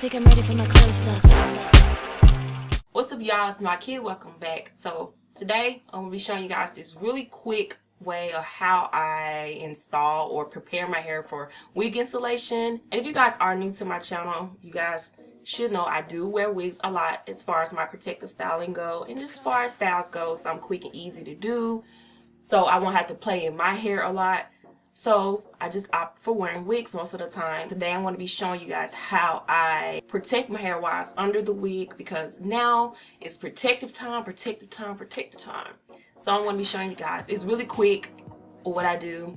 think I'm ready for my close-up. What's up, y'all? It's my kid. Welcome back. So today I'm gonna be showing you guys this really quick way of how I install or prepare my hair for wig installation. And if you guys are new to my channel, you guys should know I do wear wigs a lot as far as my protective styling go, and just as far as styles goes, I'm quick and easy to do, so I won't have to play in my hair a lot. So I just opt for wearing wigs most of the time. Today I'm going to be showing you guys how I protect my hair while it's under the wig, because now it's protective time, protective time, protective time. So I'm going to be showing you guys. It's really quick. What I do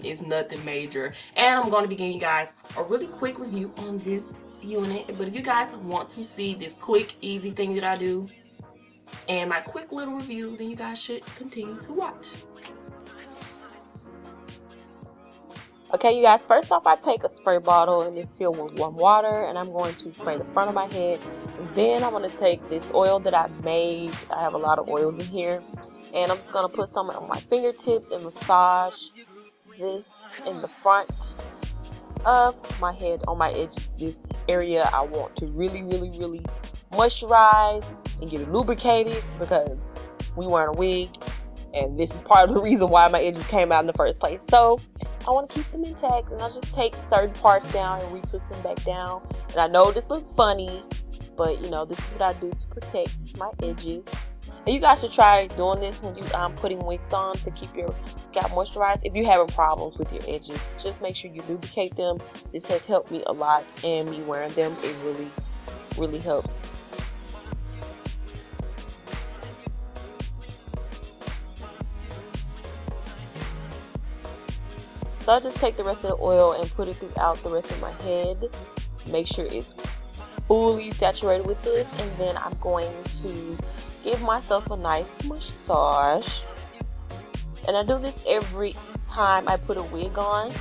is nothing major. And I'm going to be giving you guys a really quick review on this unit. But if you guys want to see this quick, easy thing that I do and my quick little review, then you guys should continue to watch. Okay, you guys, first off, I take a spray bottle and it's filled with warm water, and I'm going to spray the front of my head. Then I'm going to take this oil that I made. I have a lot of oils in here, and I'm just going to put some on my fingertips and massage this in the front of my head, on my edges, this area I want to really moisturize and get it lubricated, because we wearing a wig, and this is part of the reason why my edges came out in the first place. So I want to keep them intact, and I'll just take certain parts down and retwist them back down. And I know this looks funny, but you know, this is what I do to protect my edges. And you guys should try doing this when you putting wigs on to keep your scalp moisturized. If you're having problems with your edges, just make sure you lubricate them. This has helped me a lot, and me wearing them, it really helps. So I'll just take the rest of the oil and put it throughout the rest of my head. Make sure it's fully saturated with this, and then I'm going to give myself a nice massage. And I do this every time I put a wig on.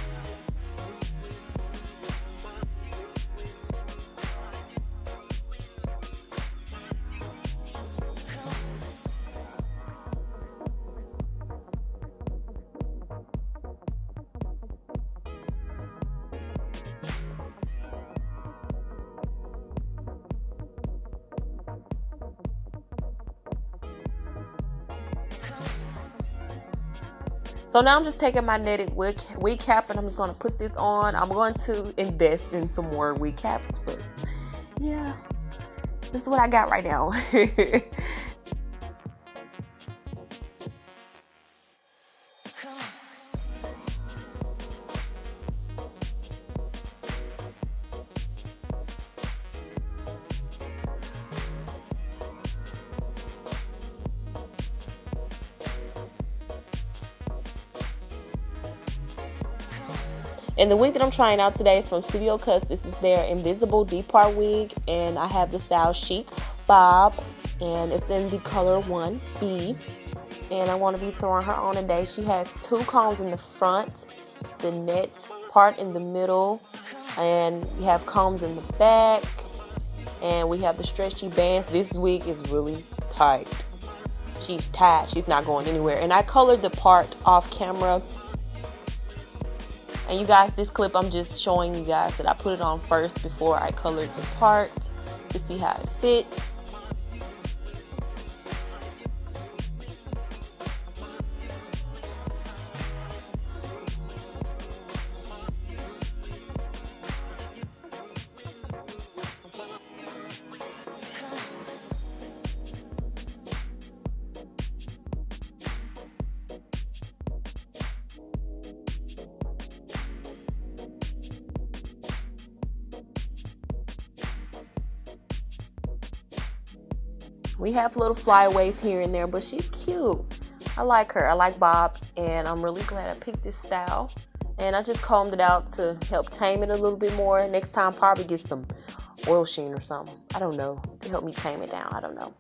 So now I'm just taking my netted wig cap, and I'm just going to put this on. I'm going to invest in some more wig caps, but yeah, this is what I got right now. And the wig that I'm trying out today is from Studio Cuts. This is their invisible deep part wig, and I have the style CHIC Bob, and it's in the color 1B. And I want to be throwing her on today. She has two combs in the front, the net part in the middle, and we have combs in the back, and we have the stretchy bands. This wig is really tight. She's tight. She's not going anywhere. And I colored the part off camera. And you guys, this clip, I'm just showing you guys that I put it on first before I colored the part to see how it fits. We have little flyaways here and there, but she's cute. I like her. I like bobs, and I'm really glad I picked this style. And I just combed it out to help tame it a little bit more. Next time, probably get some oil sheen or something. I don't know, to help me tame it down. I don't know.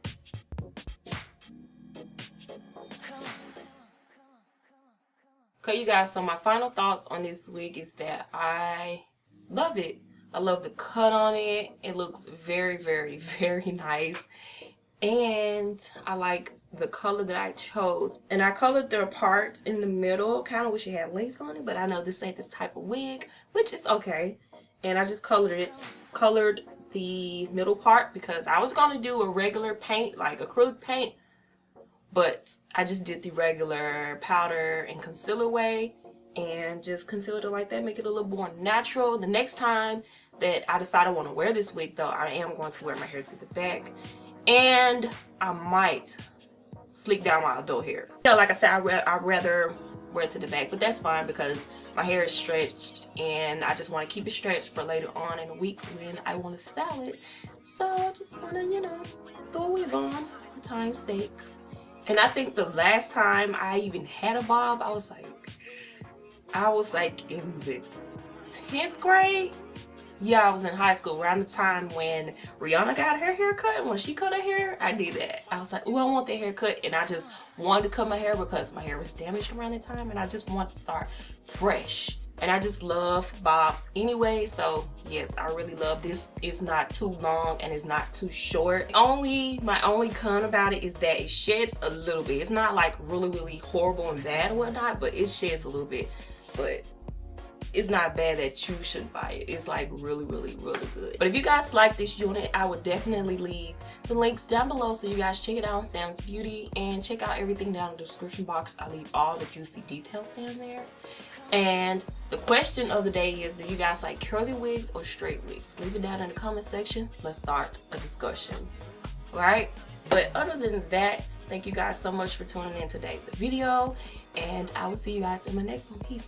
Okay, you guys, so my final thoughts on this wig is that I love it. I love the cut on it. It looks very nice. And I like the color that I chose. And I colored the parts in the middle. Kind of wish it had lace on it, but I know this ain't this type of wig, which is okay. and I just colored the middle part because I was gonna do a regular paint, like acrylic paint, but I just did the regular powder and concealer way and just concealed it like that, make it a little more natural. The next time that I decide I want to wear this wig though, I am going to wear my hair to the back, and I might sleek down my adult hair. So like I said, I'd rather wear it to the back, but that's fine because my hair is stretched and I just want to keep it stretched for later on in the week when I want to style it. So I just want to, you know, throw a wig on for time's sake. And I think the last time I even had a bob, I was like in the 10th grade. Yeah, I was in high school around the time when Rihanna got her hair cut. And when she cut her hair, I did that. I was like, oh, I want that haircut. And I just wanted to cut my hair because my hair was damaged around that time. And I just wanted to start fresh. And I just love bobs anyway. So yes, I really love this. It's not too long and it's not too short. My only con about it is that it sheds a little bit. It's not like really horrible and bad or whatnot, but it sheds a little bit. But it's not bad that you should buy it. It's like really good. But if you guys like this unit, I would definitely leave the links down below so you guys check it out on Samsbeauty, and check out everything down in the description box. I leave all the juicy details down there. And the question of the day is, do you guys like curly wigs or straight wigs? Leave it down in the comment section. Let's start a discussion. Alright? But other than that, thank you guys so much for tuning in today's video, and I will see you guys in my next one. Peace.